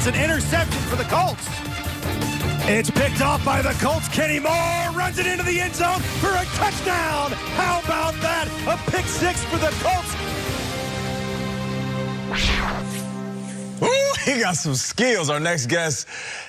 It's an interception for the Colts. It's picked off by the Colts. Kenny Moore runs it into the end zone for a touchdown. How about that? A pick six for the Colts. Ooh, he got some skills. Our next guest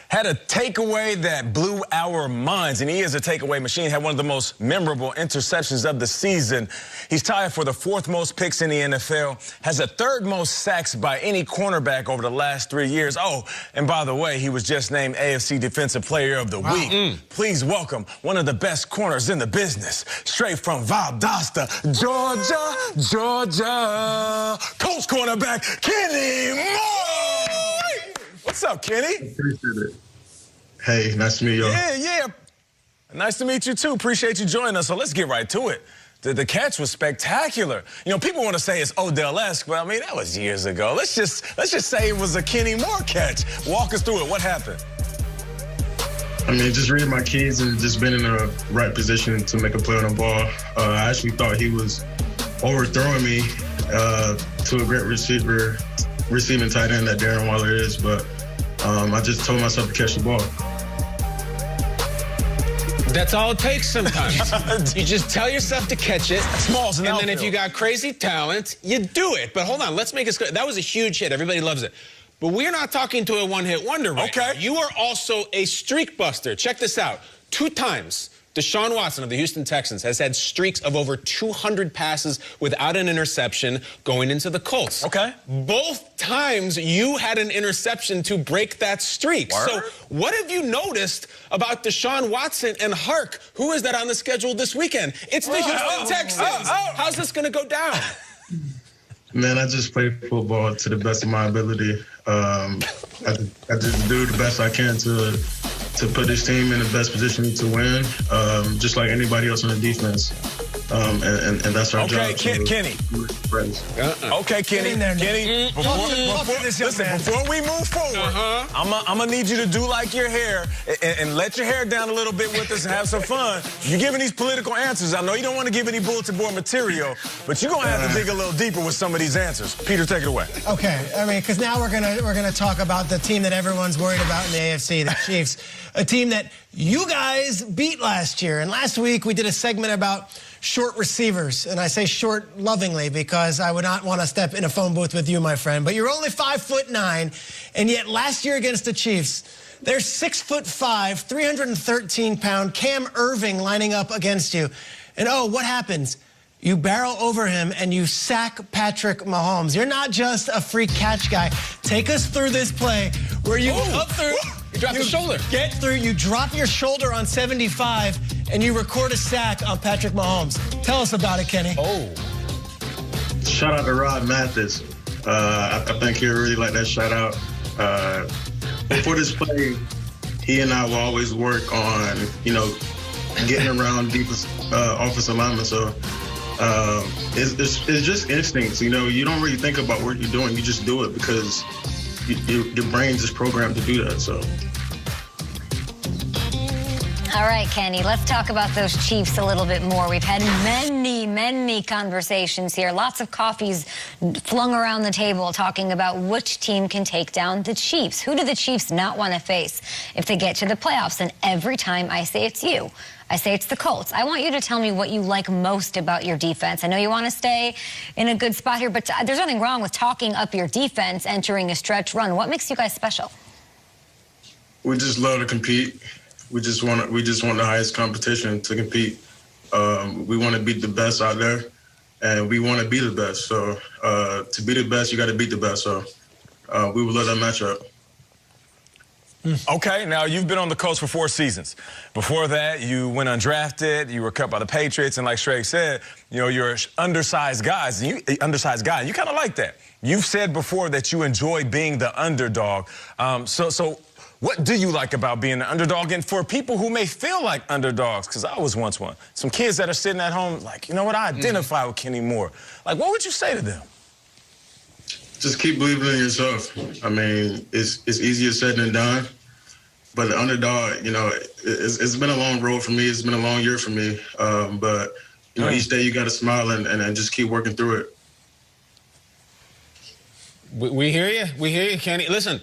had a takeaway that blew our minds, and he is a takeaway machine. Had one of the most memorable interceptions of the season. He's tied for the fourth most picks in the NFL, has the third most sacks by any cornerback over the last 3 years. Oh, and by the way, he was just named AFC Defensive Player of the Week. Please welcome one of the best corners in the business, straight from Valdosta, Georgia, Colts cornerback, Kenny Moore! What's up, Kenny? Appreciate it. Hey, nice to meet you. Yeah. Nice to meet you, too. Appreciate you joining us. So let's get right to it. The catch was spectacular. You know, people want to say it's Odell-esque, but, I mean, that was years ago. Let's just say it was a Kenny Moore catch. Walk us through it. What happened? I mean, just reading my keys and just been in the right position to make a play on the ball. I actually thought he was overthrowing me to a great receiving tight end that Darren Waller is, but I just told myself to catch the ball. That's all it takes sometimes. You just tell yourself to catch it. Smalls and then if you got crazy talent, you do it. But hold on, let's make it clear. That was a huge hit. Everybody loves it. But we're not talking to a one-hit wonder right now. You are also a streak buster. Check this out. 2 times, Deshaun Watson of the Houston Texans has had streaks of over 200 passes without an interception going into the Colts. Both times you had an interception to break that streak. Word? So what have you noticed about Deshaun Watson and Hark? Who is that on the schedule this weekend? It's the Houston Texans. How's this going to go down? Man, I just play football to the best of my ability. I just do the best I can to put this team in the best position to win, just like anybody else on the defense. And that's our job. Kenny. Okay, Kenny. Kenny, before we move forward, I'm going to need you to do like your hair and let your hair down a little bit with us and have some fun. You're giving these political answers. I know you don't want to give any bulletin board material, but you're going to have to dig a little deeper with some of these answers. Peter, take it away. Okay. I mean, because now we're gonna talk about the team that everyone's worried about in the AFC, the Chiefs, a team that you guys beat last year. And last week we did a segment about short receivers, and I say short lovingly because I would not want to step in a phone booth with you, my friend. But you're only 5'9", and yet last year against the Chiefs, they're 6'5", 313-pound Cam Irving lining up against you. And oh, what happens? You barrel over him and you sack Patrick Mahomes. You're not just a free catch guy. Take us through this play where you up through. You drop the shoulder. Get through. You drop your shoulder on 75 and you record a sack on Patrick Mahomes. Tell us about it, Kenny. Shout out to Rod Mathis. I think he'll really like that shout out. Before this play, he and I will always work on, getting around offensive linemen. So it's just instincts. You don't really think about what you're doing. You just do it because your brain's just programmed to do that. So. All right, Kenny, let's talk about those Chiefs a little bit more. We've had many conversations here. Lots of coffees flung around the table talking about which team can take down the Chiefs. Who do the Chiefs not want to face if they get to the playoffs? And every time I say it's you. I say it's the Colts. I want you to tell me what you like most about your defense. I know you want to stay in a good spot here, but there's nothing wrong with talking up your defense entering a stretch run. What makes you guys special? We just love to compete. We just want the highest competition to compete. We want to beat the best out there, and we want to be the best. So to be the best, you got to beat the best. So we would love that matchup. Okay, now you've been on the Colts for 4 seasons. Before that, you went undrafted. You were cut by the Patriots, and like Shrek said, you're an undersized guy. And you kind of like that. You've said before that you enjoy being the underdog. So what do you like about being an underdog? And for people who may feel like underdogs, because I was once one, some kids that are sitting at home like, you know what, I identify with Kenny Moore. Like, what would you say to them? Just keep believing in yourself. I mean, it's easier said than done. But the underdog, it's been a long road for me. It's been a long year for me. But, each day you got to smile and just keep working through it. We hear you. We hear you, Kenny. Listen,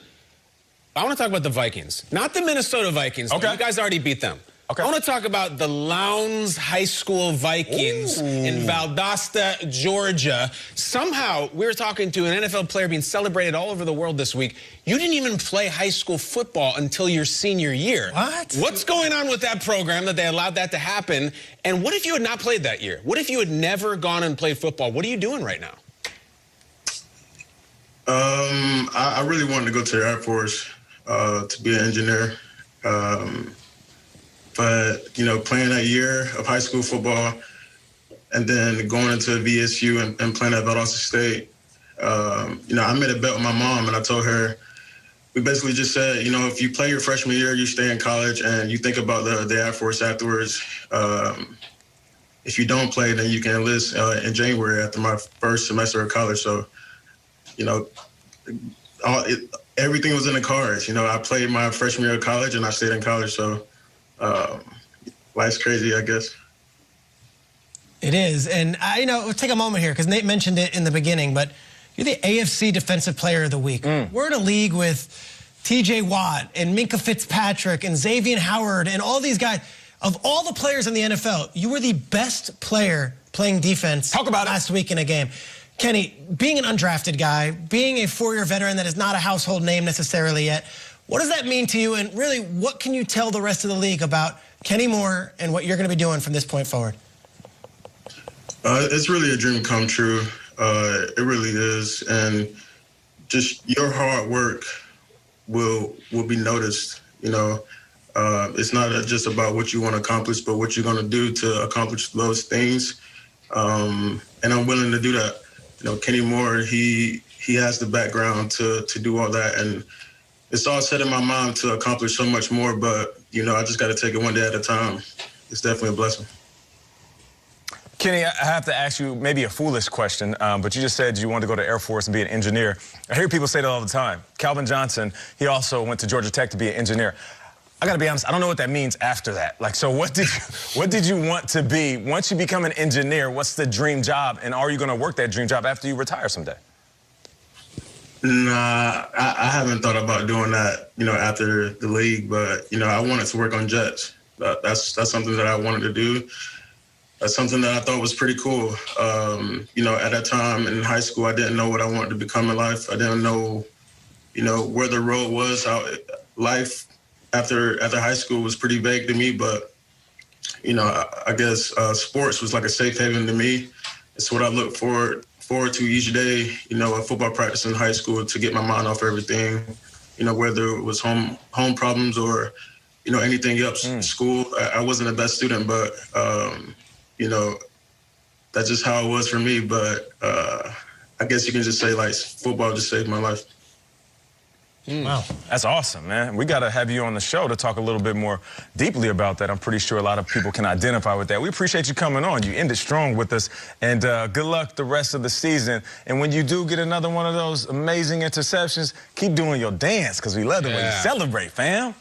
I want to talk about the Vikings, not the Minnesota Vikings. Okay. You guys already beat them. Okay. I want to talk about the Lowndes High School Vikings in Valdosta, Georgia. Somehow, we were talking to an NFL player being celebrated all over the world this week. You didn't even play high school football until your senior year. What? What's going on with that program that they allowed that to happen? And what if you had not played that year? What if you had never gone and played football? What are you doing right now? I really wanted to go to the Air Force to be an engineer. But, you know, playing that year of high school football and then going into VSU and playing at Valdosta State, you know, I made a bet with my mom, and I told her, we basically just said, you know, if you play your freshman year, you stay in college and you think about the Air Force afterwards. If you don't play, then you can enlist in January after my first semester of college. So, you know, everything was in the cards. You know, I played my freshman year of college and I stayed in college. So life's crazy, I guess. It is. And, you know, we'll take a moment here because Nate mentioned it in the beginning, but you're the AFC Defensive Player of the Week. We're in a league with T.J. Watt and Minka Fitzpatrick and Xavier Howard and all these guys. Of all the players in the NFL, you were the best player playing defense last week in a game. Kenny, being an undrafted guy, being a four-year veteran that is not a household name necessarily yet, what does that mean to you? And really, what can you tell the rest of the league about Kenny Moore and what you're going to be doing from this point forward? It's really a dream come true. It really is. And just your hard work will be noticed. You know, it's not just about what you want to accomplish, but what you're going to do to accomplish those things. And I'm willing to do that. You know, Kenny Moore, he has the background to do all that. And it's all set in my mind to accomplish so much more. But, you know, I just got to take it one day at a time. It's definitely a blessing. Kenny, I have to ask you maybe a foolish question, but you just said you wanted to go to Air Force and be an engineer. I hear people say that all the time. Calvin Johnson, he also went to Georgia Tech to be an engineer. I got to be honest, I don't know what that means after that. Like, so what did you want to be? Once you become an engineer, what's the dream job? And are you going to work that dream job after you retire someday? Nah, I haven't thought about doing that, you know, after the league. But, you know, I wanted to work on jets. That's something that I wanted to do. That's something that I thought was pretty cool. You know, at that time in high school, I didn't know what I wanted to become in life. I didn't know, you know, where the road was. Life after high school was pretty vague to me. But, you know, I guess sports was like a safe haven to me. It's what I look forward to each day, you know, at football practice in high school to get my mind off everything, you know, whether it was home problems or, you know, anything else. School, I wasn't the best student, but, you know, that's just how it was for me. But I guess you can just say, like, football just saved my life. Wow, that's awesome, man. We got to have you on the show to talk a little bit more deeply about that. I'm pretty sure a lot of people can identify with that. We appreciate you coming on. You ended strong with us, and good luck the rest of the season. And when you do get another one of those amazing interceptions, keep doing your dance, because we love the way you celebrate, fam.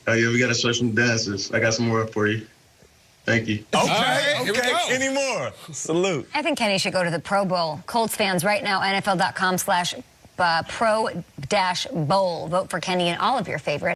Oh, yeah, we got to show some dances. I got some more for you. Thank you. Okay, Kenny Moore. Salute. I think Kenny should go to the Pro Bowl. Colts fans, right now, NFL.com/pro-bowl. Vote for Kenny and all of your favorites.